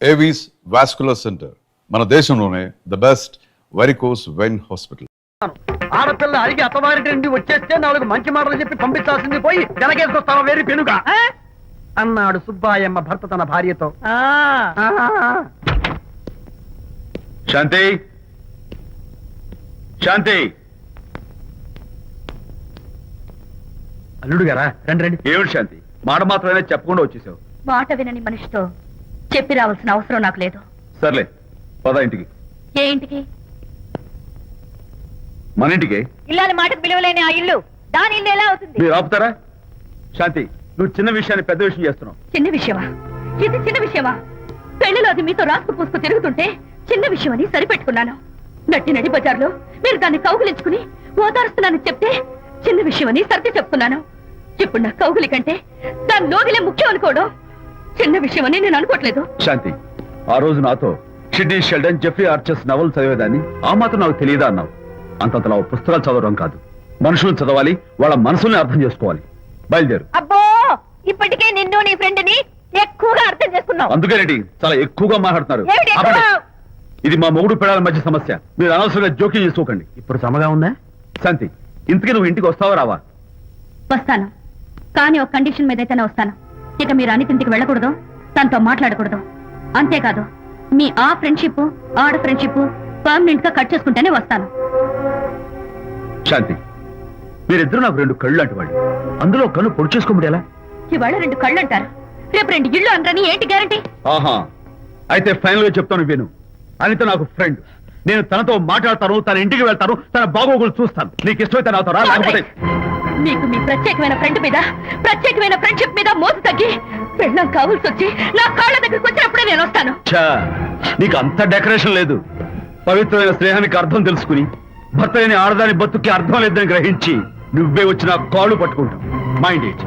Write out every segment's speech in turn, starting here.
Avis vascular centre మన దేశంలోనే the best varicose vein hospital. ఆడపిల్ల అడిగి అత్తవారి నుండి వచ్చేస్తే 4 మంచి మాటలు చెప్పి పంపించాల్సింది పోయి వెనకేసుకొస్తావా వేరు పెనుగా అన్నాడు సుబ్బాయమ్మ భర్త తన భార్యతో. శాంతి, శాంతి. అల్లుడు గారా, రండి రండి. ఏమిటి శాంతి, మాట మాత్రమే చెప్పకుండా వచ్చేసావు? మాట వినని మనిషితో చెప్పి రావాల్సిన అవసరం నాకు లేదు. సర్లే, పద ఇంటికి. ఏ ఇంటికి? మన ఇంటికి. ఇల్లాలి మాటకు విలువలేని ఆ ఇల్లు దాని ఇల్లు ఎలా అవుతుంది? మీరు ఆపుతారా? శాంతి, నువ్వు చిన్న విషయాన్ని పెద్ద విషయం చేస్తున్నావు. చిన్న విషయమా? ఇది చిన్న విషయమా? పెళ్లిలో అది మీతో రాసుకు పూసుకు తిరుగుతుంటే చిన్న విషయమని సరిపెట్టుకున్నాను. నడి బజార్లో మీరు దాన్ని కౌగులించుకుని ఓదారుస్తున్నానని చెప్తే చిన్న విషయమని సర్ది చెప్తున్నాను. ఇప్పుడు నా కౌగులి కంటే దాని లోగిలే ముఖ్యం అనుకోవడం చిన్న విషయమని నేను అనుకోవట్లేదు. శాంతి, ఆ రోజు నాతో షిడ్నీ షెల్డన్, జెఫ్రీ ఆర్చర్స్ నవలు చదివేదాన్ని ఆ మాత్రం నాకు తెలియదా అన్నావు. అంతంతలా పుస్తకాలు చదవడం కాదు, మనుషులను చదవాలి, వాళ్ళ మనసుల్ని అర్థం చేసుకోవాలి. బయలుదేరు. అబ్బో, ఇప్పటికే నిన్ను నీ ఫ్రెండ్ ని ఎక్కువగా అర్థం చేసుకున్నావు. అందుకేనండి చాలా ఎక్కువగా మాట్లాడుతున్నారు. ఏమిటి ఎక్కువ? ఇది మా మొగుడు పిల్లల మధ్య సమస్య, మీరు అనవసరంగా జోక్యం చేసుకోకండి. ఇప్పుడు సమగా ఉందా? శాంతి, ఇంతకీ నువ్వు ఇంటికి వస్తావా రావా? వస్తాను, కానీ ఒక కండిషన్ మీద అయితేనే వస్తాను. ఇక మీరు అనితింటికి వెళ్ళకూడదు, తనతో మాట్లాడకూడదు. అంతేకాదు, మీ ఆ ఫ్రెండ్షిప్ ఆడ ఫ్రెండ్షిప్ పర్మనెంట్ గా కట్ చేసుకుంటేనే వస్తాను. శాంతి, మీరిద్దరు నాకు 2 కళ్ళు లాంటి వాళ్ళు, అందులో కళ్ళు పొడి చేసుకోమడి ఎలా? ఇవాళ 2 కళ్ళు అంటారు, రేపు 2 ఇళ్ళు అంటారని ఏంటి గ్యారంటీ? ఆహా, అయితే ఫైనల్ గా చెప్తాను విను. అనిత నాకు ఫ్రెండ్, నేను తనతో మాట్లాడతాను, తన ఇంటికి వెళ్తాను, తన బాగోగులు చూస్తాను. నీకు ఇష్టమైతే నాతో రా, లేకపోతే మీకు మీ ప్రత్యేకమైన ఫ్రెండ్ మీద ప్రత్యేకమైన ఫ్రెండ్షిప్ మీద మోసు తగ్గి పెళ్ళం కావాల్సి వచ్చి నా కాళ్ళ దగ్గరికి వచ్చినప్పుడే నేను వస్తాను. నీకు అంత డెకరేషన్ లేదు. పవిత్రమైన స్నేహానికి అర్థం తెలుసుకుని భర్త అయిన ఆడదాని బతుక్కి అర్థం లేదని గ్రహించి నువ్వే వచ్చి నా కాళ్ళు పట్టుకుంటావు. Mind it.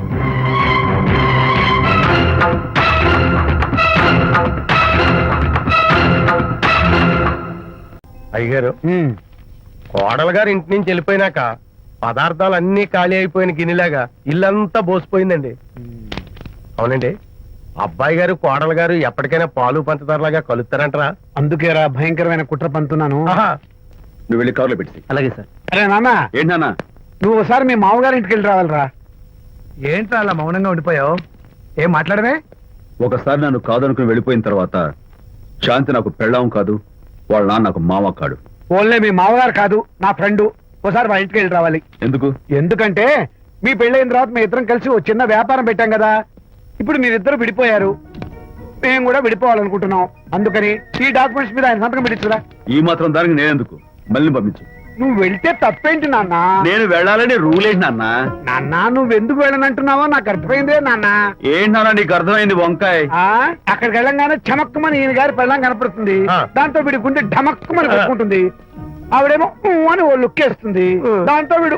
అయ్యగారు, కోడలు గారు ఇంటి నుంచి వెళ్ళిపోయినాక పదార్థాలన్నీ ఖాళీ అయిపోయిన గిన్నెలాగా ఇల్లంతా బోసిపోయిందండి. అవునండి, అబ్బాయి గారు కోడలు గారు ఎప్పటికైనా పాలు పంచదారలాగా కలుస్తారంటరా? అందుకేరా భయంకరమైన కుట్ర పంతున్నాను. నువ్వు వెళ్ళి కారులో పెట్టి. అలాగే సార్. అరే నాన్న, ఏంటన్నా? నువ్వు ఒకసారి మీ మామగారి ఇంటికి వెళ్ళి రావాలిరా. ఏంట్రా అలా మౌనంగా ఉండిపోయావు? ఏం మాట్లాడమే? ఒకసారి నన్ను కాదనుకుని వెళ్ళిపోయిన తర్వాత శాంతి నాకు పెళ్ళాం కాదు, వాళ్ళ నాన్న నాకు మామ కాడు. ఓన్లే మీ మామగారు కాదు, నా ఫ్రెండ్. ఒకసారి మా ఇంటికి వెళ్ళి రావాలి. ఎందుకు? ఎందుకంటే మీ పెళ్ళైన తర్వాత మీ ఇద్దరం కలిసి ఓ చిన్న వ్యాపారం పెట్టాం కదా. ఇప్పుడు మీరిద్దరు విడిపోయారు, మేము కూడా విడిపోవాలనుకుంటున్నాం. అందుకని ఈ డాక్యుమెంట్స్ మీద ఆయన సంతకం పెట్టించురా. ఈ మాత్రం దానికి నేనెందుకు? మళ్ళీ పంపించు. నువ్వు వెళ్తే తప్పేంటి నాన్న? నేను వెళ్ళాలని రూల్ ఏంటి నాన్న? నాన్న, నువ్వు ఎందుకు వెళ్ళనంటున్నావో నాకు అర్థమైందే నాన్న. ఏంటన్నా నీకు అర్థమైంది వంకాయ? అక్కడికి వెళ్ళంగానే చమక్కుమని ఈయన గారి పెళ్ళం కనపడుతుంది. దాంతో వీడి గుండె ఢమక్కుమని కొట్టుకుంటుంది. ఆవిడేమో అని ఓ లుక్ వేస్తుంది. దాంతో వీడు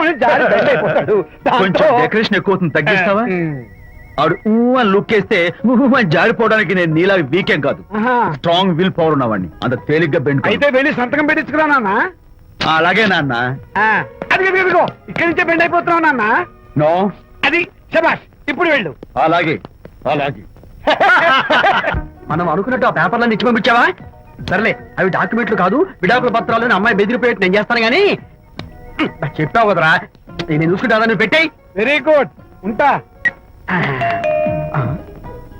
అని జారి బెడ్ అయిపోతాడు. కొంచెం డెకరేషన్ ఎక్కువ అవుతుంది, తగ్గిస్తావా? ఆవిడ అని లుక్ వేస్తే జారిపోవడానికి నేను నీలా వీకేం కాదు, స్ట్రాంగ్ విల్ పవర్ ఉన్నవాడిని. అంత తేలిగ్గా బెండ్. అయితే వెళ్ళి సంతకం పెట్టించుకురా నాన్న. అలాగే నాన్న. అది ఇక్కడి నుంచే బెండ్ అయిపోతున్నావు నాన్న. నో, అది శబాష్, ఇప్పుడు వెళ్ళు. అలాగే అలాగే. మనం అనుకున్నట్టు ఆ పేపర్లను ఇచ్చి పంపించావా? సర్లే, అవి డాక్యుమెంట్లు కాదు, విడాకుల పత్రాలు. అమ్మాయి బెదిరిపోయేట్టు నేను చేస్తాను గానీ చెప్పావు కదరా, నేను చూసుకుంటా. నువ్వు పెట్టాయి. వెరీ గుడ్, ఉంటా.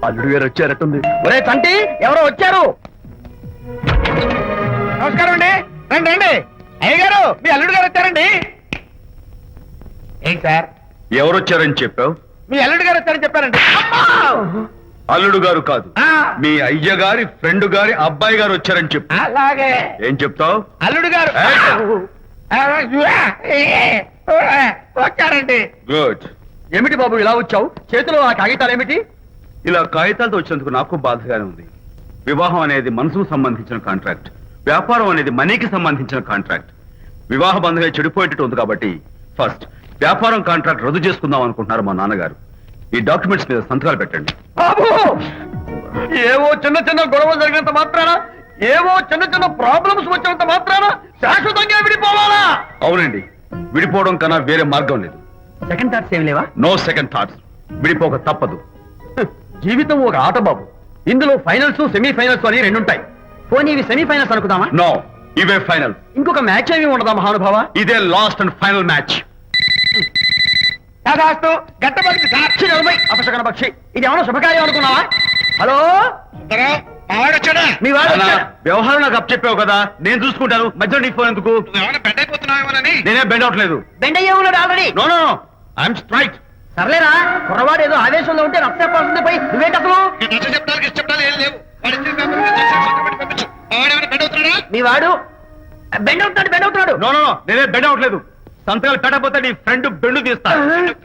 అల్లుడు గారు వచ్చారట్టుంది. ఒరే తంటి, ఎవరో వచ్చారు. నమస్కారం అండి. రండి రండి. అయ్య గారు, మీ అల్లుడు గారు వచ్చారండి. ఏంటి సార్? ఎవరు వచ్చారని చెప్పావు? మీ అల్లుడు గారు వచ్చారని చెప్పారండి. అల్లుడు గారు కాదు, మీ అయ్య గారి ఫ్రెండ్ గారి అబ్బాయి గారు వచ్చారని చెప్పు. అలాగే. ఏం చెప్తావు? అల్లుడు గారు వచ్చారండి. గుడ్. ఏమిటి బాబు ఇలా వచ్చావు? చేతిలో ఆ కాగితాలు ఏమిటి? ఇలా కాగితాలతో వచ్చినందుకు నాకు బాధగానే ఉంది. వివాహం అనేది మనసుకు సంబంధించిన కాంట్రాక్ట్, వ్యాపారం అనేది మనీకి సంబంధించిన కాంట్రాక్ట్. వివాహ బంధంగా చెడిపోయేటట్టు ఉంది కాబట్టి ఫస్ట్ వ్యాపారం కాంట్రాక్ట్ రద్దు చేసుకుందాం అనుకుంటున్నారు మా నాన్నగారు. ఈ డాక్యుమెంట్స్ మీద సంతకాలు పెట్టండి. బాబు, ఏవో చిన్న చిన్న గొడవలు జరిగినంత మాత్రాన, ఏవో చిన్న చిన్న ప్రాబ్లమ్స్ వచ్చినంత మాత్రాన శాశ్వతంగా విడిపోవాలా? అవునండి, విడిపోవడం కన్నా వేరే మార్గం లేదు. సెకండ్ థాట్స్ ఏమి లేవా? No second thoughts. విడిపోక తప్పదు. జీవితం ఒక ఆట బాబు. ఇందులో ఫైనల్స్ సెమీఫైనల్స్ అని రెండు ఉంటాయి. పోనీ ఇవి సెమీఫైనల్స్ అనుకుందామా? నో, ఇవే ఫైనల్. ఇంకొక మ్యాచ్ ఏమి ఉండదా మహానుభావ? ఇదే లాస్ట్ అండ్ ఫైనల్ మ్యాచ్. కాదాస్తు గట్టబడి సాక్షి నలభై అపశకన పక్షి. ఇది ఏమైనా శుభకార్యం అనుకున్నావా? హలో, మావాడొచ్చాడా? మీ వాడు వ్యవహారం నాకు అప్ చెప్పావు కదా, నేను చూసుకుంటాను. మధ్యలో నీ ఫోన్ ఎందుకు? ఏమైనా బెడ్ అయిపోతున్నావేమోనని. నేనే బెండ్ అవట్లేదు. బెండ్ అయ్యే ఉన్నాడు already. No no, I'm straight. సర్లేరా, కుర్రవాడు ఏదో ఆవేశంలో ఉంటే రక్త చెప్పాల్సింది పోయి నువ్వేంటి అసలు? ఈ నచ్చ చెప్తానికి ఇష్టపడాలి ఏం లేవు. వాడి ఇచ్చిన పేపర్ మీద సంతకం పెట్టి పంపించు. మావాడేమైనా బెడ్ అవుతున్నాడా? మీ వాడు బెండ్ అవుతున్నాడు. నో నో నో, నేనే బెండ్ అవట్లేదు. సంతకాలు పెట్టకపోతే నీ ఫ్రెండ్ బెండు తీస్తా.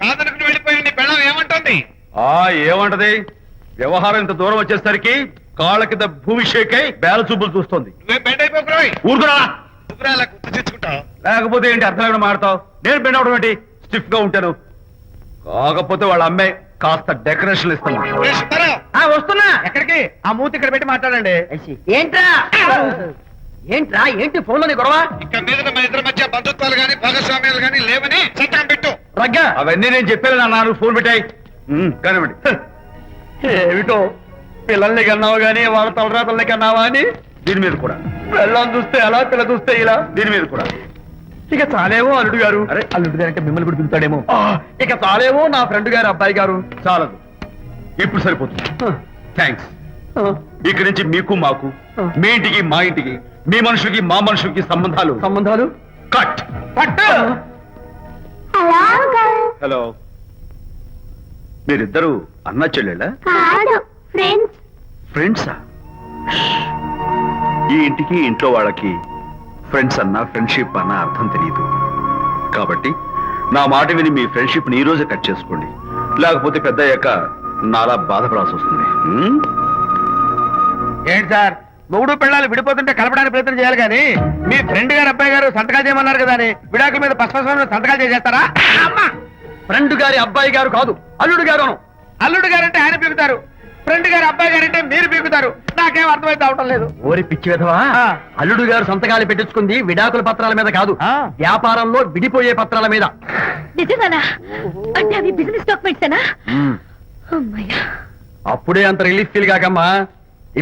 కాదనుకుని వెళ్ళిపోయి నీ పెళ్ళం ఏమంటుంది? ఏమంటది? వ్యవహారం ఇంత దూరం వచ్చేసరికి కాళ్ళ కింద భూమి షేక్ అయి బేల చూపులు చూస్తుంది. నువ్వే బెడ్ అయిపోకురాయి. ఊరుకురా. నువ్వురా అలా గుర్తు తెచ్చుకుంటావు. లేకపోతే ఏంటి అర్థం లేకుండా మాడతావు? నేను బెండ్ అవడం ఏంటి? స్టిఫ్ గా ఉంటాను. కాకపోతే వాళ్ళ అమ్మాయి కాస్త డెకరేషన్ ఇస్తాను. ఏ సుబ్బారావు, వస్తున్నా. ఎక్కడికి? ఆ మూతి ఇక్కడ పెట్టి మాట్లాడండి. ఏంట్రా ఏంటి ఫోన్ లోని గొడవ? ఇక్కడ మీద మన ఇద్దరి మధ్య బంధుత్వాలు గాని భాగస్వామ్యాలు గాని లేవని సంతకం పెట్టు. రగ్గా అవన్నీ నేను చెప్పాను అన్నారు. ఫోన్ పెట్టాయి కానివ్వండి. ఏమిటో పిల్లల్ని కన్నావు గానీ వాళ్ళ తలరాతల్ని కన్నావా అని దీని మీద కూడా. పిల్లల్ని చూస్తే అలా, పిల్ల చూస్తే ఇలా. దీని మీద కూడా ఇక చాలేమో అల్లుడు గారు. అరే అల్లుడు గారు అంటే మిమ్మల్ని కూడా పిలుతాడేమో. ఇక చాలేమో నా ఫ్రెండ్ గారు అబ్బాయి గారు. చాలదు, ఇప్పుడు సరిపోతుంది. థ్యాంక్స్. ఇక్కడి నుంచి మీకు మాకు, మీ ఇంటికి మా ఇంటికి, మీ మనుషులకి మా మనుషులకి సంబంధాలు కట్. పట్టు. హలో, మీరిద్దరు అన్నా చెల్లెలా? ఫ్రెండ్సా? ఈ ఇంటికి ఇంట్లో వాళ్ళకి ఫ్రెండ్స్ అన్నా ఫ్రెండ్షిప్ అన్నా అర్థం తెలియదు. కాబట్టి నా మాట విని మీ ఫ్రెండ్షిప్ ని ఈ రోజే కట్ చేసుకోండి. లేకపోతే పెద్ద అయ్యాక నాలా బాధపడాల్సి వస్తుంది. ఏంటి సార్, మొగుడు పిల్లలు విడిపోతుంటే కలపడానికి ప్రయత్నం చేయాలి కానీ మీ ఫ్రెండ్ గారు అబ్బాయి గారు సంతకాలు చేయమన్నారు కదా అని విడాకుల మీద పశ్చిమ సంతకాలు చేసేస్తారా? ఫ్రెండ్ గారి అబ్బాయి గారు కాదు, అల్లుడు గారు. అల్లుడు గారంటే ఆయన పీకుతారు, ఫ్రెండ్ గారు అబ్బాయి గారంటే మీరు పీకుతారు. నాకేం అర్థమైతే అవటం లేదు. ఓరి పిచ్చి విధవా, అల్లుడు గారు సంతకాలు పెట్టించుకుంది విడాకుల పత్రాల మీద కాదు, వ్యాపారంలో విడిపోయే పత్రాల మీద. నిజంగానా? అంటే అవి బిజినెస్ డాక్యుమెంట్సేనా? అమ్మయ్యా, అప్పుడే అంత రిలీఫ్ ఫీల్ కాకమ్మా.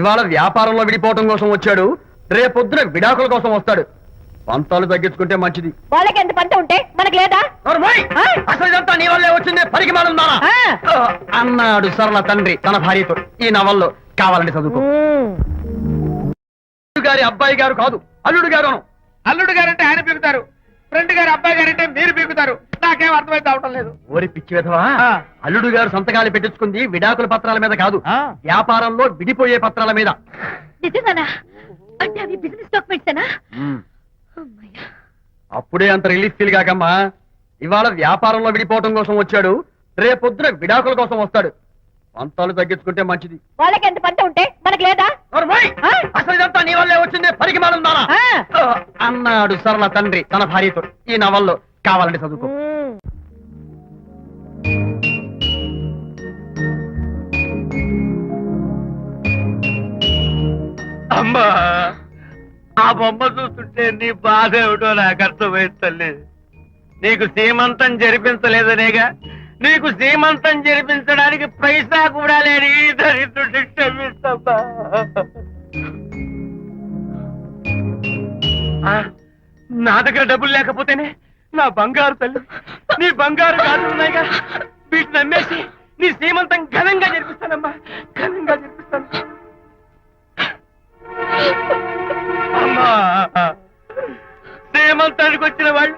ఇవాళ వ్యాపారంలో విడిపోవటం కోసం వచ్చాడు, రేపొద్దున విడాకుల కోసం వస్తాడు. పంతాలు తగ్గించుకుంటే మంచిది. వాళ్ళకి ఎంత పంట ఉంటే మనకి లేదా? అసలు ఇదంతా నీ వల్లే వచ్చింది, పరికి మాలుందా అన్నాడు సరళ తండ్రి తన భార్యతో. ఈ నవల్లో కావాలంటే చదువుకో. గారి అబ్బాయి గారు కాదు, అల్లుడు గారు. అల్లుడు గారంటే ఆయన పీకుతారు, ఫ్రెండ్ గారు అబ్బాయి గారంటే మీరు పీకుతారు. నాకేం అర్థమైతే అవటం లేదు. ఓరి పిచ్చి విధవా, అల్లుడు గారు సంతకాలు పెట్టించుకుంది విడాకుల పత్రాల మీద కాదు, వ్యాపారంలో విడిపోయే పత్రాల మీద. నిజంగానా? అంటే అవి బిజినెస్ డాక్యుమెంట్సేనా? అమ్మయ్యా, అప్పుడే అంత రిలీఫ్ ఫీల్ కాకమ్మా. ఇవాళ వ్యాపారంలో విడిపోవటం కోసం వచ్చాడు, రేపొద్దున విడాకుల కోసం వస్తాడు. పంతాలు తగ్గించుకుంటే మంచిది. వాళ్ళకి ఎంత పంట ఉంటే మనకి లేదా? అసలు ఇదంతా నీ వల్లే వచ్చింది, పరికి మాలుందా అన్నాడు సరళ తండ్రి తన భార్యతో. ఈ నవల్లో కావాలంటే చదువుకో. అమ్మా, ఆ బొమ్మ చూస్తుంటే నీ బాధ ఏమిటో నాకు అర్థమైంది తల్లి. నీకు సీమంతం జరిపించలేదనేగా, నీకు సీమంతం జరిపించడానికి పైసా కూడా లేని ఈ దరిద్రుడిని క్షమిస్తమ్మా. నా దగ్గర డబ్బులు లేకపోతేనే నా బంగారు తల్లి, నీ బంగారు కాదున్నాయిగా, వీటిని నమ్మేసి నీ సీమంతం ఘనంగా జరిపిస్తానమ్మా, ఘనంగా జరిపిస్తాను. అమ్మా, సీమంతానికి వచ్చిన వాళ్ళు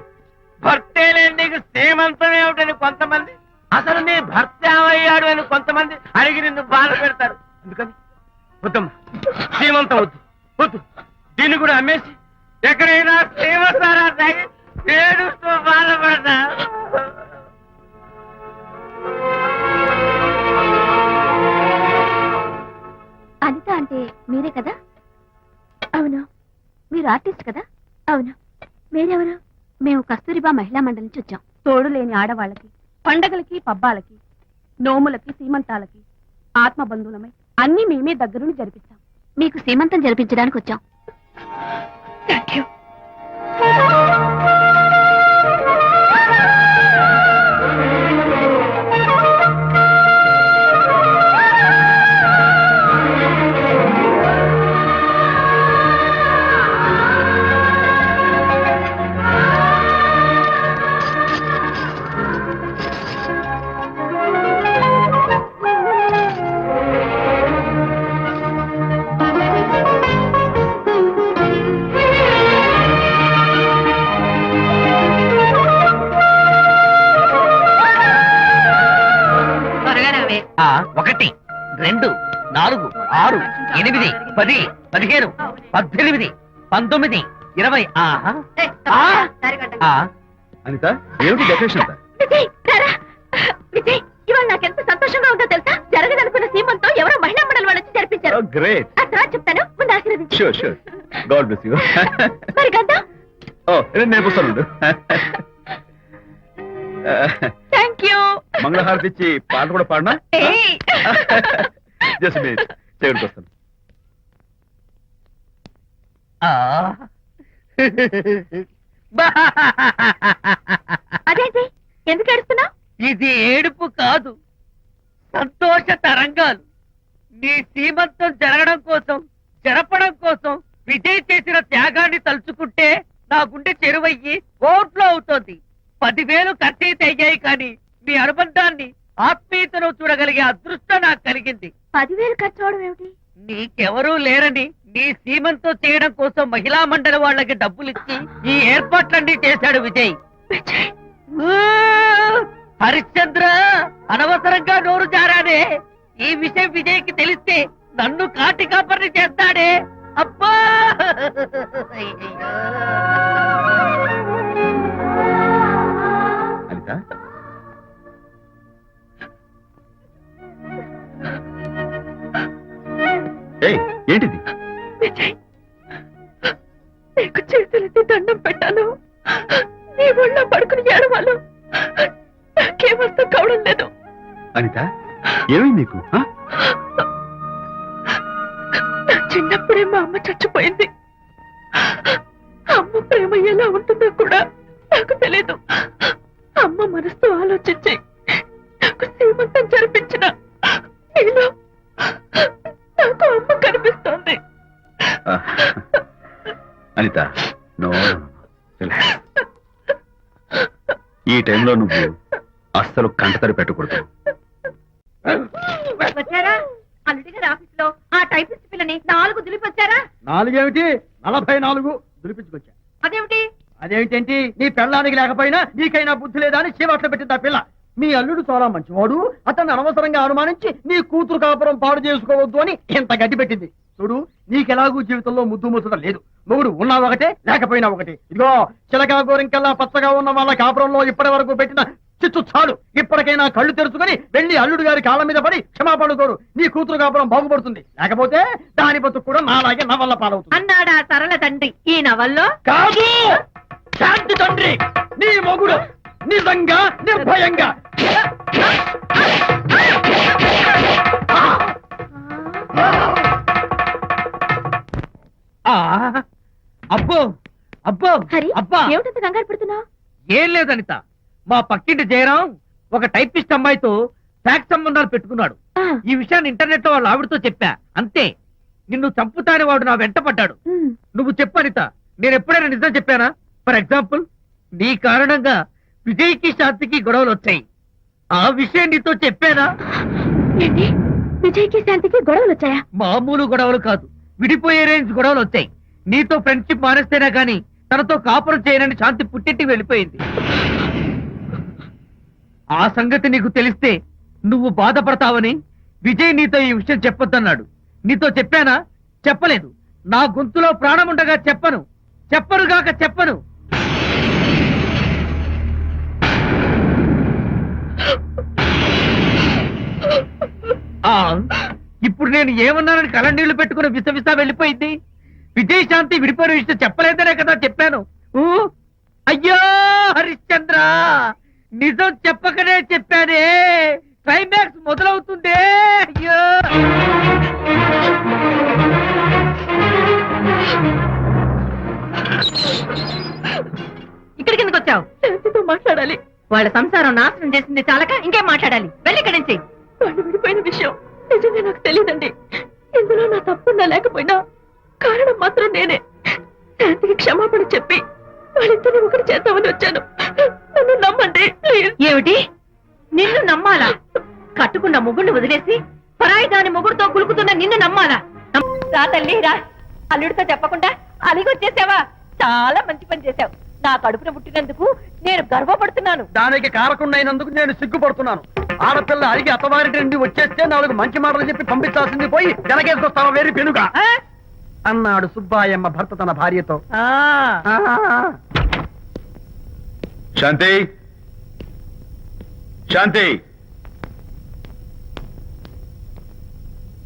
భర్తే లేని నీకు సీమంతం ఏమిటని కొంతమంది, అసలు నీ భర్త ఏమయ్యాడు అని కొంతమంది అడిగి నిన్ను బాధ పెడతారు. అందుకని వద్దమ్మా, సీమంతం వద్దు వద్దు. దీన్ని కూడా అమ్మేసి ఎక్కడైనా సీమసారా తాగి ఏడుస్తూ బాధపడతా. అనిత అంటే మీరే కదా? అవును. మీరు ఆర్టిస్ట్ కదా? అవును. మీరెవరు? మేము కస్తూరిబా మహిళా మండలి నుంచి వచ్చాం. తోడు లేని ఆడవాళ్ళకి, పండగలకి, పబ్బాలకి, నోములకి, సీమంతాలకి ఆత్మ బంధువులమై అన్ని మేమే దగ్గరుండి జరిపిస్తాం. మీకు సీమంతం జరిపించడానికి వచ్చాం. Thank you. 1 2 4 6 8 10 15 18 19 20 ఆహా ఆ, అనిత ఏమిటి డెకరేషన్ అంతా విజయ్ రారా. విజయ్ ఇవాళ నాకెంత సంతోషంగా ఉందో తెలుసా? జరగదనుకున్న సీమంతో ఎవరో మహిళా మండలి వాళ్ళు వచ్చి జరిపించారు. గ్రేట్ ఆ తర్వాత చెప్తాను, ముందు ఆశీర్వదించు. Sure sure God bless you మరి గంధం. ఓ నేను వస్తాను థ్యాంక్ యూ. మంగళహారతి ఇచ్చి పాట కూడా పాడనా జస్ట్ మినిట్ చేయడానికి వస్తాను అదేంటి ఎందుకు ఏడుస్తున్నావు? ఇది ఏడుపు కాదు, సంతోష తరంగాలు. నీ సీమంతం జరపడం కోసం విజయ్ చేసిన త్యాగాన్ని తలుచుకుంటే నా గుండె చెరువయ్యి ఓట్లో అవుతోంది. 10,000 ఖర్చయితే అయ్యాయి కానీ మీ అనుబంధాన్ని ఆత్మీయతను చూడగలిగే అదృష్టం నాకు కలిగింది. 10,000 ఖర్చు అవడం ఏమిటి? నీకెవరూ లేరని నీ సీమంతో చేయడం కోసం మహిళా మండలి వాళ్ళకి డబ్బులిచ్చి ఈ ఏర్పాట్లన్నీ చేశాడు విజయ్. విజయ్ ఊ! హరిశ్చంద్ర, అనవసరంగా నోరు జారానే. ఈ విషయం విజయ్కి తెలిస్తే నన్ను కాటి కాపర్ని చేస్తాడే. అబ్బా! అనిత ఏయ్ ఏంటిది విజయ్ నీకు చేతులెత్తి దండం పెట్టాను. నీ ఒళ్ళో పడుకుని ఏడవాలు నాకేమర్థం కావడం లేదు. అనిత ఏమైంది నీకు ఆ? నా చిన్నప్పుడే మా అమ్మ చచ్చిపోయింది. అమ్మ ప్రేమ ఎలా ఉంటుందో కూడా నాకు తెలీదు. అమ్మ మనసుతో ఆలోచించి నాకు శ్రీమంతం జరిపించిన నీలో నాకు అమ్మ కనిపిస్తోంది. ఆ. అనిత నో ఈ టైంలో నువ్వు అస్సలు కంటతడి పెట్టకూడదు. వచ్చారా? అల్లుడి గారి ఆఫీస్ లో ఆ టైపిస్ట్ పిల్లని 4 దులిపొచ్చారా? 4 ఏమిటి 44 దులిపించుకొచ్చా. అదేమిటి? అదేమిటేంటి, నీ పెళ్ళానికి లేకపోయినా నీకైనా బుద్ధి లేదా అని చీవాట్లు పెట్టింది ఆ పిల్ల. మీ అల్లుడు చాలా మంచివాడు, అతన్ని అనవసరంగా అనుమానించి నీ కూతురు కాపురం పాడు చేసుకోవద్దు అని ఎంత గడ్డి పెట్టింది. చూడు, నీకెలాగూ జీవితంలో ముద్దు ముచ్చడం లేదు. మొగుడు ఉన్నా ఒకటే లేకపోయినా ఒకటే. ఇదిగో చిలకా గోరింకల్లా పచ్చగా ఉన్న వాళ్ళ కాపురంలో ఇప్పటి వరకు పెట్టిన చిచ్చు చాలు. ఇప్పటికైనా కళ్ళు తెరుచుకుని వెళ్లి అల్లుడు గారి కాళ్ళ మీద పడి క్షమాపణ కోరు. నీ కూతురు కాపురం బాగుపడుతుంది. లేకపోతే దాని బతుకు కూడా నాలాగే నవల్ల పాలవుతుంది అన్నాడా సరళ తండ్రి ఈ నవల్లో? కాదు, శాంతి తండ్రి నీ మొగుడు నిజంగా నిర్భయంగా. అబ్బో అబ్బో హరి అబ్బా! ఏమిటంత కంగారు పడుతున్నావు? ఏం లేదనిత, మా పక్కింటి జయరాం ఒక టైపిస్ట్ అమ్మాయితో ఫ్యాక్స్ సంబంధాలు పెట్టుకున్నాడు. ఈ విషయాన్ని ఇంటర్నెట్ లో వాళ్ళ ఆవిడతో చెప్పా. అంతే, నిన్ను చంపుతాని వాడు నా వెంట పడ్డాడు. నువ్వు చెప్పు అనిత, నేను ఎప్పుడైనా నిజం చెప్పానా? ఫర్ ఎగ్జాంపుల్, నీ కారణంగా విజయ్కి శాంతికి గొడవలు వచ్చాయి. ఆ విషయం నీతో చెప్పానా? ఏంటి, విజయ్కి శాంతికి గొడవలు వచ్చాయా? మామూలు గొడవలు కాదు, విడిపోయే రేంజ్ గొడవలు వచ్చాయి. నీతో ఫ్రెండ్షిప్ మానేస్తేనే గాని తనతో కాపురం చేయనని శాంతి పుట్టింటికి వెళ్ళిపోయింది. ఆ సంగతి నీకు తెలిస్తే నువ్వు బాధపడతావని విజయ్ నీతో ఈ విషయం చెప్పొద్దన్నాడు. నీతో చెప్పానా? చెప్పలేదు. నా గొంతులో ప్రాణముండగా చెప్పను, చెప్పనుగాక చెప్పను. ఆ ఇప్పుడు నేను ఏమన్నానని కళ్ళనీళ్లు పెట్టుకుని విసవిసా వెళ్ళిపోయింది. విజయ్ శాంతి విడిపోయిన విషయం చెప్పలేదనే కదా చెప్పాను. ఊ, అయ్యో హరిశ్చంద్ర, నిజం చెప్పకనే చెప్పానే. క్లైమాక్స్ మొదలవుతుందే. అయ్యో, ఇక్కడికి ఎందుకు వచ్చావు? శాంతితో మాట్లాడాలి. వాళ్ళ సంసారం నాశనం చేసింది చాలక ఇంకేం మాట్లాడాలి? వెళ్ళి ఇక్కడి నుంచి. వాళ్ళు విడిపోయిన విషయం నిజంగా నాకు తెలియదండి. ఇందులో నా తప్పున్నా లేకపోయినా కారణం మాత్రం నేనే. శాంతికి క్షమాపణ చెప్పి వాళ్ళిద్దరిని ఒకటి చేద్దామని వచ్చాను. నన్ను నమ్మండి ప్లీజ్. ఏమిటి, నిన్ను నమ్మాలా? కట్టుకున్న మొగుడిని వదిలేసి పరాయి దాని మొగుడుతో కులుకుతున్న నిన్ను నమ్మాలా? రా తల్లి రా. అల్లుడితో చెప్పకుండా అలిగొచ్చేసావా? చాలా మంచి పని చేశావు. నా కడుపున పుట్టినందుకు నేను గర్వపడుతున్నాను. దానికి కారకుండా అయినందుకు నేను సిగ్గుపడుతున్నాను. ఆడపిల్ల అడిగి అత్తవారి నుండి వచ్చేస్తే 4 మంచి మాటలు చెప్పి పంపించాల్సింది పోయి వెనకేసుకొస్తావా వేరు పెనుగా అన్నాడు సుబ్బాయమ్మ భర్త తన భార్యతో. శాంతి, శాంతి.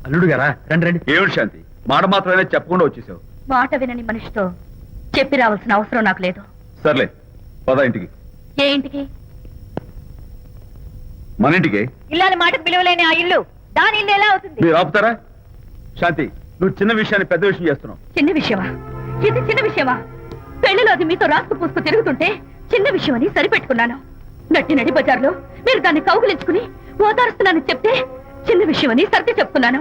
అల్లుడు గారా, రండి రండి. ఏమిటి శాంతి, మాట మాత్రమే చెప్పకుండా వచ్చేసావు? మాట వినని మనిషితో చెప్పి రావాల్సిన అవసరం నాకు లేదు. సర్లే, పద ఇంటికి. ఏ ఇంటికి? మన ఇంటికి. ఇల్లాలి మాటకు విలువలేని ఆ ఇల్లు దాని ఇల్లు ఎలా అవుతుంది? మీరు ఆపుతారా? శాంతి, నువ్వు చిన్న విషయాన్ని పెద్ద విషయం చేస్తున్నావు. చిన్న విషయమా? ఇది చిన్న విషయమా? పెళ్లిలో అది మీతో రాసుకు పూసుకు తిరుగుతుంటే చిన్న విషయమని సరిపెట్టుకున్నాను. నట్టి నడి బజార్లో మీరు దాన్ని కౌగులించుకుని ఓదారుస్తున్నానని చెప్తే చిన్న విషయమని సర్ది చెప్తున్నాను.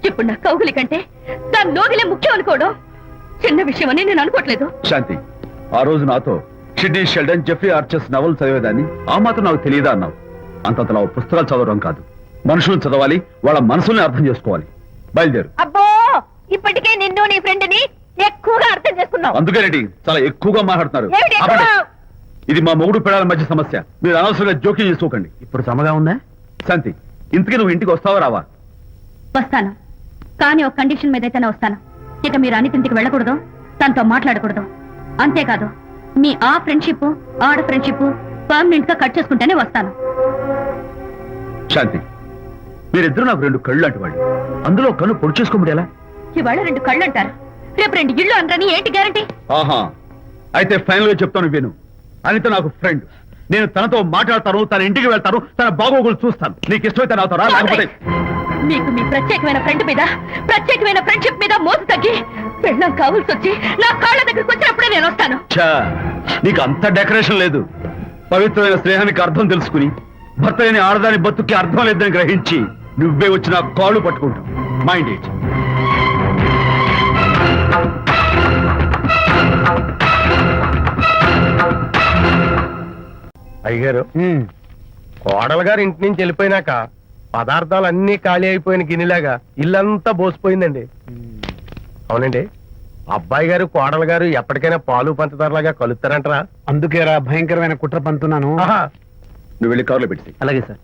ఇప్పుడు నా కౌగులి కంటే దాని లోగిలే ముఖ్యం అనుకోవడం చిన్న విషయమని నేను అనుకోవట్లేదు. శాంతి, ఆ రోజు నాతో షిడ్నీ షెల్డన్, జెఫ్రీ ఆర్చర్స్ నవలు చదివేదాన్ని ఆ మాత్రం నాకు తెలియదా అన్నావు. అంతంతలా పుస్తకాలు చదవడం కాదు, మనుషులను చదవాలి, వాళ్ళ మనసుల్ని అర్థం చేసుకోవాలి. బయలుదేరు. అబ్బో, ఇప్పటికే నిన్ను నీ ఫ్రెండ్ ని ఎక్కువగా అర్థం చేసుకున్నావు. అందుకేనండి చాలా ఎక్కువగా మాట్లాడుతున్నారు. ఏమిటి ఎక్కువ? ఆపండి. ఇది మా మొగుడు పిల్లల మధ్య సమస్య, మీరు అనవసరంగా జోక్యం చేసుకోకండి. ఇప్పుడు సమగా ఉందా? శాంతి, ఇంతకీ నువ్వు ఇంటికి వస్తావా రావా? వస్తాను, కానీ ఒక కండిషన్ మీద అయితేనే వస్తాను. ఇక మీరు అనితింటికి వెళ్ళకూడదు, తనతో మాట్లాడకూడదు. అంతేకాదు, మీ ఆ ఫ్రెండ్షిప్ ఆడ ఫ్రెండ్షిప్ పర్మనెంట్ గా కట్ చేసుకుంటేనే వస్తాను. శాంతి, మీరిద్దరు నాకు 2 కళ్ళు లాంటి వాళ్ళు. అందులో కన్ను పొడి చేసుకోబడి ఎలా? ఇవాళ 2 కళ్ళు అంటారు, రేపు 2 ఇళ్ళు అంటారని ఏంటి గ్యారంటీ? ఆహా, అయితే ఫైనల్ గా చెప్తాను విను. అనిత నాకు ఫ్రెండ్, నేను తనతో మాట్లాడతాను, తన ఇంటికి వెళ్తాను, తన బాగోగులు చూస్తాను. నీకు ఇష్టమైతే నాతో రా, లేకపోతే మీకు మీ ప్రత్యేకమైన ఫ్రెండ్ మీద ప్రత్యేకమైన ఫ్రెండ్షిప్ మీద మోసు తగ్గి పెళ్ళం కావాల్సి వచ్చి నా కాళ్ళ దగ్గరికి వచ్చినప్పుడే నేను వస్తాను. ఛా, నీకు అంత డెకరేషన్ లేదు. పవిత్రమైన స్నేహానికి అర్థం తెలుసుకుని భర్త లేని ఆడదాని బతుక్కి అర్థం లేదని గ్రహించి నువ్వే వచ్చి నా కాళ్ళు పట్టుకుంటావు. Mind it. అయ్యగారు, కోడలు గారు ఇంటి నుంచి వెళ్ళిపోయినాక పదార్థాలు అన్ని ఖాళీ అయిపోయిన గిన్నెలాగా ఇల్లంతా బోసిపోయిందండి. అవునండి, అబ్బాయి గారు కోడలు గారు ఎప్పటికైనా పాలు పంచదారలాగా కలుస్తారంటరా? అందుకేరా భయంకరమైన కుట్ర పంతున్నాను. ఆహా, నువ్వు వెళ్ళి కారులో పెట్టి. అలాగే సార్.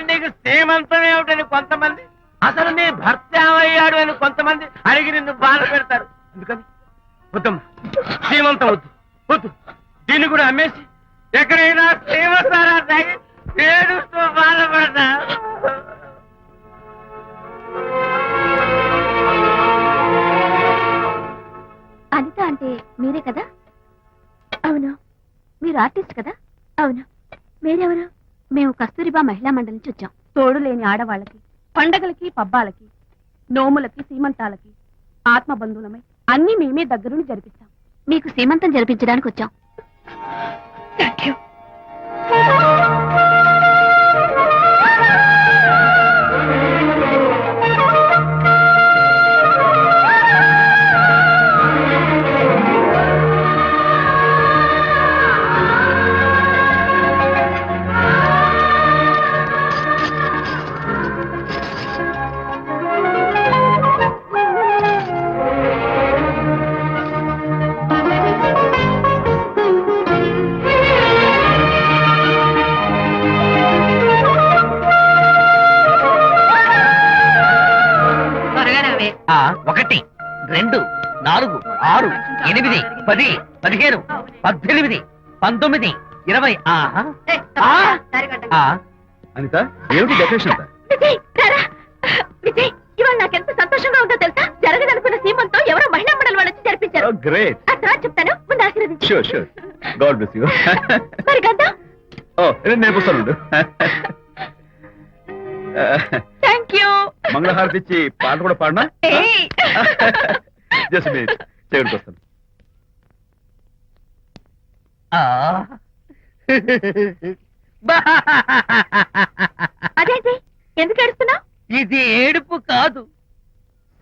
నీకు శ్రీమంతం ఏమిటని కొంతమంది, అసలు నీ భర్త ఏమయ్యాడు అని కొంతమంది అడిగి నిన్ను బాధ పెడతారు. ఎందుకని? వద్దమ్మా, శ్రీమంతం వద్దు వద్దు. దీన్ని కూడా అమ్మేసి ఎక్కడైనా శ్రీమంతారా తాగి ఏడుస్తూ బాధపడతా. అనిత అంటే మీరే కదా? అవును. మీరు ఆర్టిస్ట్ కదా? అవును. మీరెవరు? మేము కస్తూరిబా మహిళా మండలి నుంచి వచ్చాం. తోడు లేని ఆడవాళ్ళకి పండగలకి పబ్బాలకి నోములకి సీమంతాలకి ఆత్మబంధువులమై అన్ని మేమే దగ్గరుండి జరిపిస్తాం. మీకు సీమంతం జరిపించడానికి వచ్చాం. Thank you. ఆ 1 2 4 6 8 10 15 18 19 20. ఆహా, అనిత, ఏమిటి డెకరేషన్ అంతా? విజయ్, రారా. విజయ్, ఇవాళ నాకెంత సంతోషంగా ఉందో తెలుసా? జరగదనుకున్న సీమంతో ఎవరో మహిళా మండలి వాళ్ళు వచ్చి జరిపించారు. గ్రేట్. ఆ తర్వాత చెప్తాను, ముందు ఆశీర్వదించు. Sure sure. God bless you. మరి గంధం? ఓ, నేను పుస్తాను. Thank you. మంగళహారతి ఇచ్చి పాట కూడా పాడనా? జస్ట్ మినిట్, చేయడానికి వస్తాను. అదేంటి, ఎందుకు ఏడుస్తున్నావు? ఇది ఏడుపు కాదు,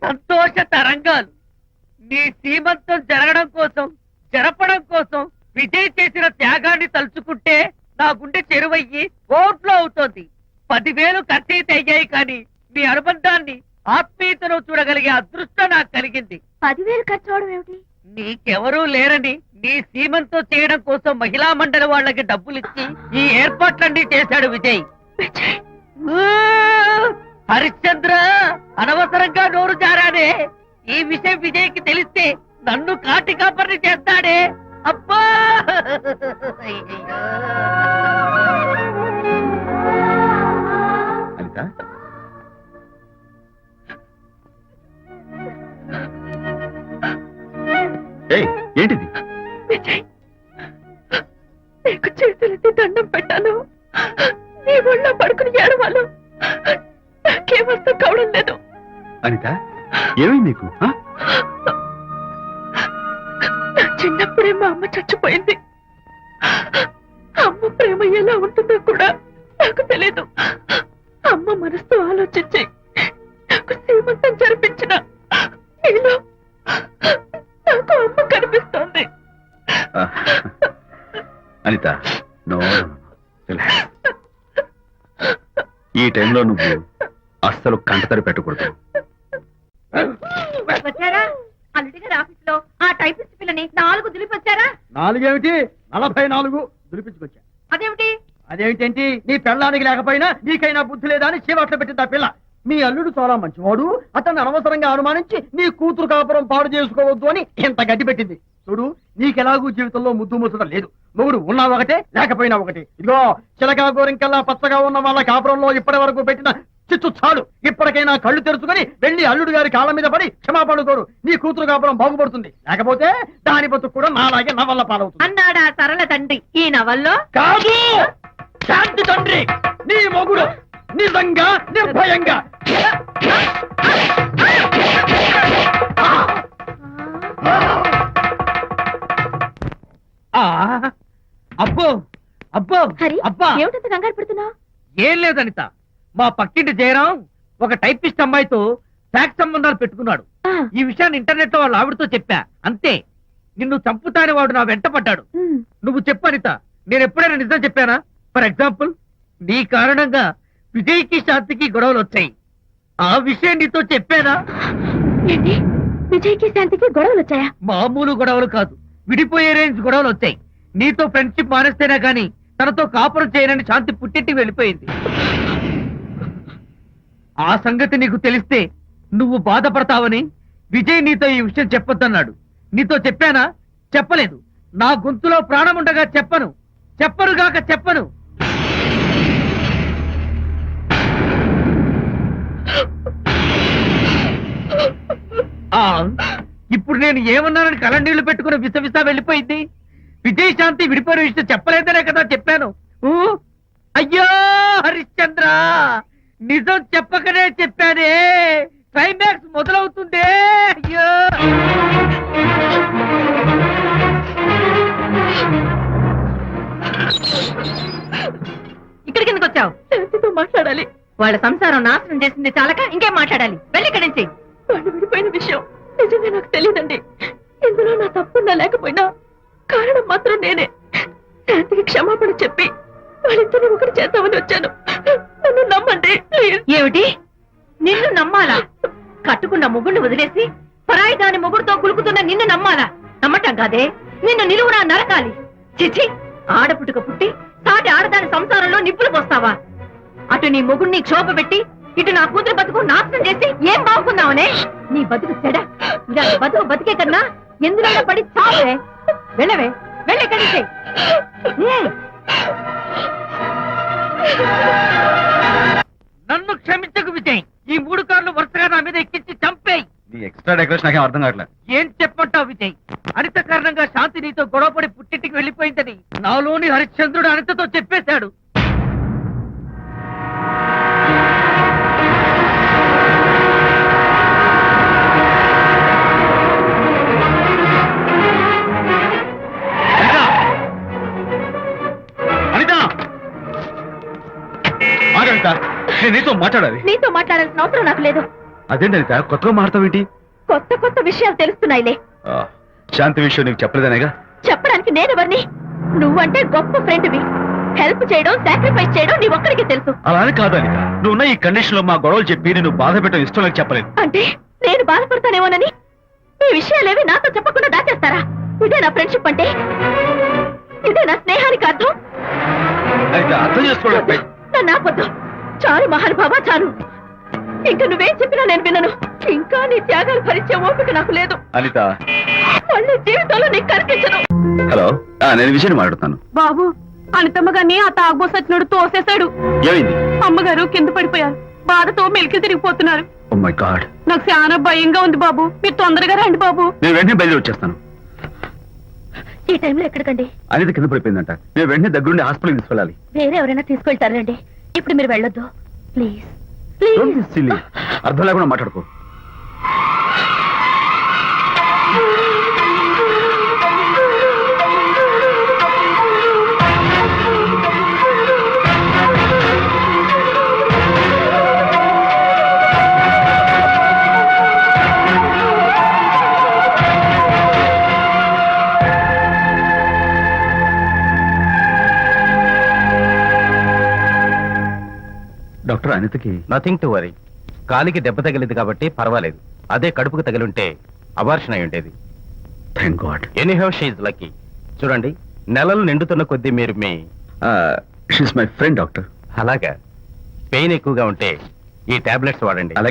సంతోష తరంగాలు. నీ సీమంతం జరగడం కోసం, జరపడం కోసం విజయ్ చేసిన త్యాగాన్ని తలుచుకుంటే నా గుండె చెరువయ్యి ఓట్లో అవుతోంది. 10,000 ఖర్చయితే అయ్యాయి, కానీ మీ అనుబంధాన్ని ఆత్మీయతను చూడగలిగే అదృష్టం నాకు కలిగింది. 10,000 ఖర్చు అవడం ఏమిటి? నీకెవరూ లేరని నీ సీమంతం చేయడం కోసం మహిళా మండలి వాళ్ళకి డబ్బులిచ్చి ఈ ఏర్పాట్లన్నీ చేశాడు విజయ్. విజయ్, హరిశ్చంద్ర, అనవసరంగా నోరు జారానే. ఈ విషయం విజయ్కి తెలిస్తే నన్ను కాటి కాపర్ని చేస్తాడే. అబ్బా! అనిత, ఏయ్, ఏంటిది? విజయ్, నీకు చేతులెత్తి దండం పెట్టాను. నీ ఒళ్ళో పడుకుని ఏడవాళ్ళు నాకేమర్థం కావడం లేదు. అనిత, ఏమైంది నీకు? ఆ? నా చిన్నప్పుడే మా అమ్మ చచ్చిపోయింది. అమ్మ ప్రేమ ఎలా ఉంటుందో కూడా నాకు తెలీదు. అమ్మ మనసుతో ఆలోచించి నాకు శ్రీమంతం జరిపించిన నీలో నాకు అమ్మ కనిపిస్తోంది. ఆ. అనిత, నో, ఈ టైంలో నువ్వు అస్సలు కంటతడి పెట్టకూడదు. వచ్చారా? అల్లుడి గారి ఆఫీస్ లో ఆ టైపిస్ట్ పిల్లని 4 దులిపి వచ్చారా? 4 ఏమిటి 44 దులిపించుకొచ్చా. అదేమిటి? అదేమిటేంటి, నీ పెళ్ళానికి లేకపోయినా నీకైనా బుద్ధి లేదా అని చీవాట్లు పెట్టింది ఆ పిల్ల. మీ అల్లుడు చాలా మంచివాడు, అతన్ని అనవసరంగా అనుమానించి నీ కూతురు కాపురం పాడు చేసుకోవద్దు అని ఇంత గడ్డి పెట్టింది. చూడు, నీకెలాగూ జీవితంలో ముద్దు ముచ్చట లేదు. మొగుడు ఉన్నా ఒకటే, లేకపోయినా ఒకటే. ఇదిగో, చిలకా గోరింకల్లా పచ్చగా ఉన్న వాళ్ళ కాపురంలో ఇప్పటి వరకు పెట్టిన చిచ్చు చాలు. ఇప్పటికైనా కళ్ళు తెరుచుకొని వెళ్ళి అల్లుడు గారి కాళ్ళ మీద పడి క్షమాపణ కోరు. నీ కూతురు కాపురం బాగుపడుతుంది. లేకపోతే దాని బతుకు కూడా నాలాగే నవల్ల పాలవుతుంది. అన్నాడా సరళ తండ్రి ఈ నవల్లో? కాదు, శాంతి తండ్రి, నీ మొగుడు నిజంగా నిర్భయంగా. అబ్బో అబ్బో హరి, అబ్బా! ఏమిటంత కంగారు పెడుతున్నావు? ఏం లేదనిత, మా పక్కింటి జయరాం ఒక టైపిస్ట్ అమ్మాయితో ఫ్యాక్స్ సంబంధాలు పెట్టుకున్నాడు. ఈ విషయాన్ని ఇంటర్నెట్ లో వాళ్ళ ఆవిడతో చెప్పా. అంతే, నిన్ను చంపుతాని వాడు నా వెంట పడ్డాడు. నువ్వు చెప్పు అనిత, నేను ఎప్పుడైనా నిజం చెప్పానా? ఫర్ ఎగ్జాంపుల్, నీ కారణంగా విజయ్కి శాంతికి గొడవలు వచ్చాయి. ఆ విషయం నీతో చెప్పానా? ఏంటి, విజయ్కి శాంతికి గొడవలు వచ్చాయా? మామూలు గొడవలు కాదు, విడిపోయే రేంజ్ గొడవలు వచ్చాయి. నీతో ఫ్రెండ్షిప్ మానేస్తేనే గాని తనతో కాపురం చేయనని శాంతి పుట్టింటికి వెళ్ళిపోయింది. ఆ సంగతి నీకు తెలిస్తే నువ్వు బాధపడతావని విజయ్ నీతో ఈ విషయం చెప్పొద్దన్నాడు. నీతో చెప్పానా? చెప్పలేదు. నా గొంతులో ప్రాణం ఉండగా చెప్పను, చెప్పనుగాక చెప్పను. ఆ ఇప్పుడు నేను ఏమన్నానని కళ్ళనీళ్లు పెట్టుకుని విసవిస వెళ్ళిపోయింది. విజయ్ శాంతి విడిపోయిన విషయం చెప్పలేదనే కదా చెప్పాను. ఊ, అయ్యో హరిశ్చంద్ర, నిజం చెప్పకనే చెప్పానే. క్లైమాక్స్ మొదలవుతుందే. అయ్యో, ఇక్కడికి ఎందుకు వచ్చావు? శాంతితో మాట్లాడాలి. వాళ్ళ సంసారం నాశనం చేసింది చాలక ఇంకేం మాట్లాడాలి? వెళ్ళి ఇక్కడి నుంచి. వాళ్ళు విడిపోయిన విషయం నిజంగా నాకు తెలియదండి. ఇందులో నా తప్పున్నా లేకపోయినా కారణం మాత్రం నేనే. శాంతికి క్షమాపణ చెప్పి వాళ్ళిద్దరిని ఒకటి చేద్దామని వచ్చాను. నన్ను నమ్మండి ప్లీజ్. ఏమిటి, నిన్ను నమ్మాలా? కట్టుకున్న మొగుడిని వదిలేసి పరాయి దాని మొగుడుతో కులుకుతున్న నిన్ను నమ్మాలా? నమ్మటం కాదే, నిన్ను నిలువునా నరకాలి. చిచి, ఆడపుట్టుక పుట్టి సాటి ఆడదాని సంసారంలో నిప్పులు పోస్తావా? అటు నీ మొగుడిని క్షోభ పెట్టి ఇటు నా కూతురు బతుకు నాశనం చేసి ఏం బాగుకున్నావనే? నీ బతుకు చెడ. ఇలా బతుకు బతికే కన్నా ఎందులో పడి చావే. వెళ్ళవే, వెళ్ళెక్కడి నుంచి. నన్ను క్షమించకు విజయ్. ఈ 3 కార్లు వరుసగా నా మీద ఎక్కించి చంపేయి. నీ ఎక్స్ట్రా డెకరేషన్ నాకేం అర్థం కావట్లేదు. ఏం చెప్పంటావు విజయ్? అనిత కారణంగా శాంతి నీతో గొడవపడి పుట్టింటికి వెళ్ళిపోయిందని నాలోని హరిశ్చంద్రుడు అనితతో చెప్పేశాడు. అనిత, ఆగనిత, నేను నీతో మాట్లాడాలి. నీతో మాట్లాడాల్సిన అవసరం నాకు లేదు. అదేంటి అనిత, కొత్తగా మాట్లాడతావేంటి? కొత్త కొత్త విషయాలు తెలుస్తున్నాయిలే. శాంతి విషయం నీకు చెప్పలేదనేగా? చెప్పడానికి నేనెవరిని? నువ్వంటే గొప్ప ఫ్రెండ్వి. హెల్ప్ చేయడం, సాక్రిఫైస్ చేయడం నీ ఒక్కడికి తెలుసు. అలానే కాదు అనిత, నువ్వున్న ఈ కండిషన్ లో మా గొడవలు చెప్పి నేను బాధ పెట్టడం ఇష్టం లేక చెప్పలేదు. అంటే నేను బాధపడతానేమోనని ఈ విషయాలేవి నాతో చెప్పకుండా దాచేస్తారా? ఇదే నా ఫ్రెండ్షిప్ అంటే? ఇదే నా స్నేహానికి అర్థం? అనిత, అర్థం చేసుకోవడం నన్ను ఆపొద్దు. చాలు మహానుభావా చాలు. ఇంకా నువ్వేం చెప్పినా నేను వినను. ఇంకా నీ త్యాగాలు భరించే ఓపిక నాకు లేదు. అనిత, మళ్ళీ జీవితంలో నీకు కనిపించను. హలో, నేను విషయం మాట్లాడుతాను. బాబు, అనితమ్మ గారిని ఆ తాగుబోసు వచ్చినోడు తోసేశాడు. ఏమైంది? అమ్మగారు కింద పడిపోయారు. బాధతో మెలికి తిరిగిపోతున్నారు. Oh my God. నాకు చాలా భయంగా ఉంది బాబు. మీరు తొందరగా రండి బాబు. నేను వెంటనే బయలుదేరి వచ్చేస్తాను. ఈ టైంలో ఎక్కడికండి? అనిత కింద పడిపోయిందంట. నేను వెంటనే దగ్గరుండి హాస్పిటల్కి తీసుకెళ్ళాలి. వేరే ఎవరైనా తీసుకెళ్తారండి. ఇప్పుడు మీరు వెళ్ళొద్దు ప్లీజ్. Don't be silly. అర్థం లేకుండా మాట్లాడుకో. డాక్టర్, అనితకి నథింగ్ టు వరీ. కాలికి దెబ్బ తగిలింది కాబట్టి పర్వాలేదు. అదే కడుపుకు తగిలింటే అబార్షన్ అయి ఉండేది. Thank god. Anyhow she's lucky. చూడండి, నెలలు నిండుతున్న కొద్దీ మీరు మీ షీస్ మై ఫ్రెండ్ డాక్టర్. అలాగా పెయిన్ ఎక్కువగా ఉంటే ఈ టాబ్లెట్స్ వాడండి. అలాగే